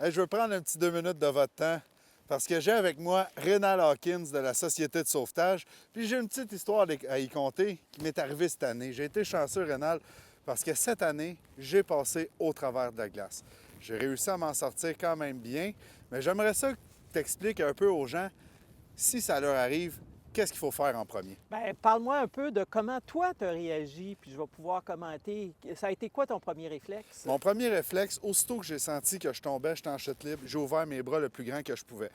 Hey, je veux prendre un petit 2 minutes de votre temps parce que j'ai avec moi Rénal Hawkins de la Société de sauvetage. Puis j'ai une petite histoire à y conter qui m'est arrivée cette année. J'ai été chanceux, Rénal, parce que cette année, j'ai passé au travers de la glace. J'ai réussi à m'en sortir quand même bien, mais j'aimerais ça que tu expliques un peu aux gens, si ça leur arrive, qu'est-ce qu'il faut faire en premier? Bien, parle-moi un peu de comment toi tu as réagi, puis je vais pouvoir commenter. Ça a été quoi ton premier réflexe? Mon premier réflexe, aussitôt que j'ai senti que je tombais, j'étais en chute libre, j'ai ouvert mes bras le plus grand que je pouvais.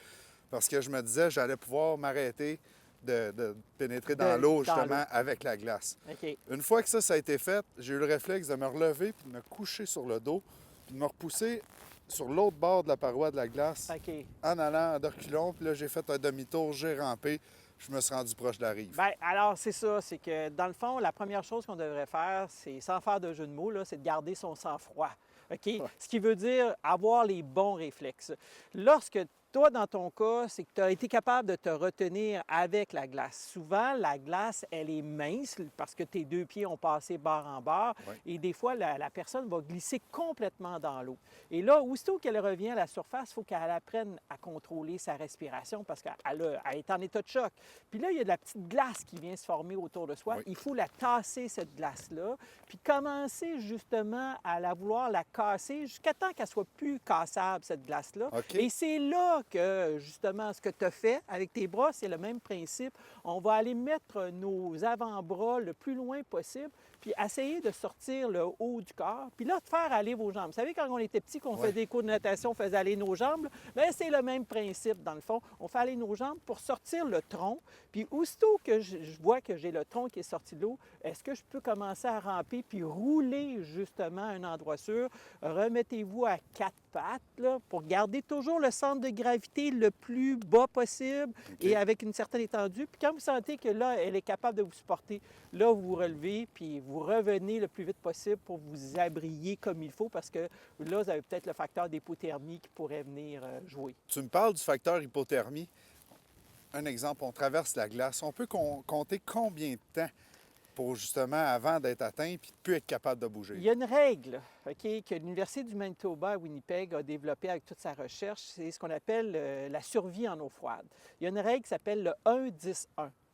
Parce que je me disais, j'allais pouvoir m'arrêter de pénétrer dans l'eau, Dans l'eau. justement, avec la glace. OK. Une fois que ça a été fait, j'ai eu le réflexe de me relever, puis de me coucher sur le dos, puis de me repousser sur l'autre bord de la paroi de la glace, OK. en allant de reculons. Puis là, j'ai fait un demi-tour, j'ai rampé, je me suis rendu proche de la rive. Bien, alors, c'est ça. C'est que, dans le fond, la première chose qu'on devrait faire, c'est, sans faire de jeu de mots, là, c'est de garder son sang-froid. OK? Ce qui veut dire avoir les bons réflexes. Lorsque toi, dans ton cas, c'est que tu as été capable de te retenir avec la glace. Souvent, la glace, elle est mince parce que tes deux pieds ont passé bord en bord Oui. et des fois, la personne va glisser complètement dans l'eau. Et là, aussitôt qu'elle revient à la surface, il faut qu'elle apprenne à contrôler sa respiration parce qu'elle est en état de choc. Puis là, il y a de la petite glace qui vient se former autour de soi. Oui. Il faut la tasser, cette glace-là, puis commencer justement à vouloir la casser jusqu'à temps qu'elle soit plus cassable, cette glace-là. OK. Et c'est là que, justement, ce que tu as fait avec tes bras, c'est le même principe. On va aller mettre nos avant-bras le plus loin possible, puis essayer de sortir le haut du corps, puis là, de faire aller vos jambes. Vous savez, quand on était petit, qu'on fait des cours de natation, on faisait aller nos jambes, bien, c'est le même principe, dans le fond. On fait aller nos jambes pour sortir le tronc, puis aussitôt que je vois que j'ai le tronc qui est sorti de l'eau, est-ce que je peux commencer à ramper puis rouler, justement, à un endroit sûr? Remettez-vous à quatre pattes, là, pour garder toujours le centre de gravité le plus bas possible et avec une certaine étendue. Puis quand vous sentez que là, elle est capable de vous supporter, là, vous vous relevez, puis vous revenez le plus vite possible pour vous abrier comme il faut, parce que là, vous avez peut-être le facteur d'hypothermie qui pourrait venir jouer. Tu me parles du facteur hypothermie. Un exemple, on traverse la glace. On peut compter combien de temps pour justement avant d'être atteint puis de plus être capable de bouger? Il y a une règle, OK, que l'Université du Manitoba à Winnipeg a développée avec toute sa recherche. C'est ce qu'on appelle la survie en eau froide. Il y a une règle qui s'appelle le 1-10-1.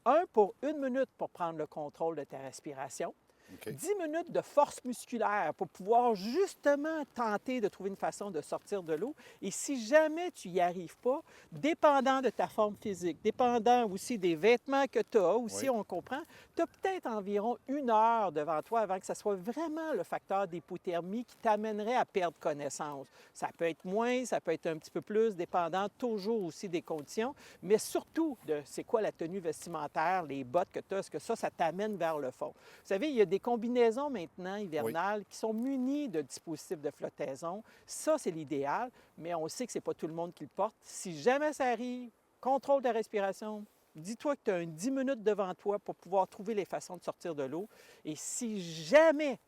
1 pour 1 minute pour prendre le contrôle de ta respiration. OK. 10 minutes de force musculaire pour pouvoir justement tenter de trouver une façon de sortir de l'eau. Et si jamais tu n'y arrives pas, dépendant de ta forme physique, dépendant aussi des vêtements que tu as, aussi Oui. on comprend, tu as peut-être environ 1 heure devant toi avant que ça soit vraiment le facteur d'hypothermie qui t'amènerait à perdre connaissance. Ça peut être moins, ça peut être un petit peu plus, dépendant toujours aussi des conditions, mais surtout de c'est quoi la tenue vestimentaire, les bottes que tu as, est-ce que ça t'amène vers le fond. Vous savez, il y a des combinaisons maintenant hivernales qui sont munies de dispositifs de flottaison. Ça, c'est l'idéal, mais on sait que ce n'est pas tout le monde qui le porte. Si jamais ça arrive, contrôle ta respiration. Dis-toi que tu as un 10 minutes devant toi pour pouvoir trouver les façons de sortir de l'eau. Et si jamais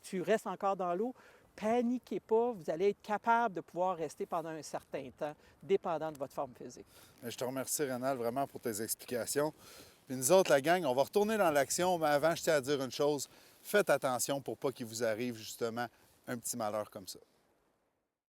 tu restes encore dans l'eau, paniquez pas, vous allez être capable de pouvoir rester pendant un certain temps, dépendant de votre forme physique. Je te remercie, Rénal, vraiment pour tes explications. Puis nous autres, la gang, on va retourner dans l'action, mais avant, je tiens à dire une chose. Faites attention pour pas qu'il vous arrive justement un petit malheur comme ça.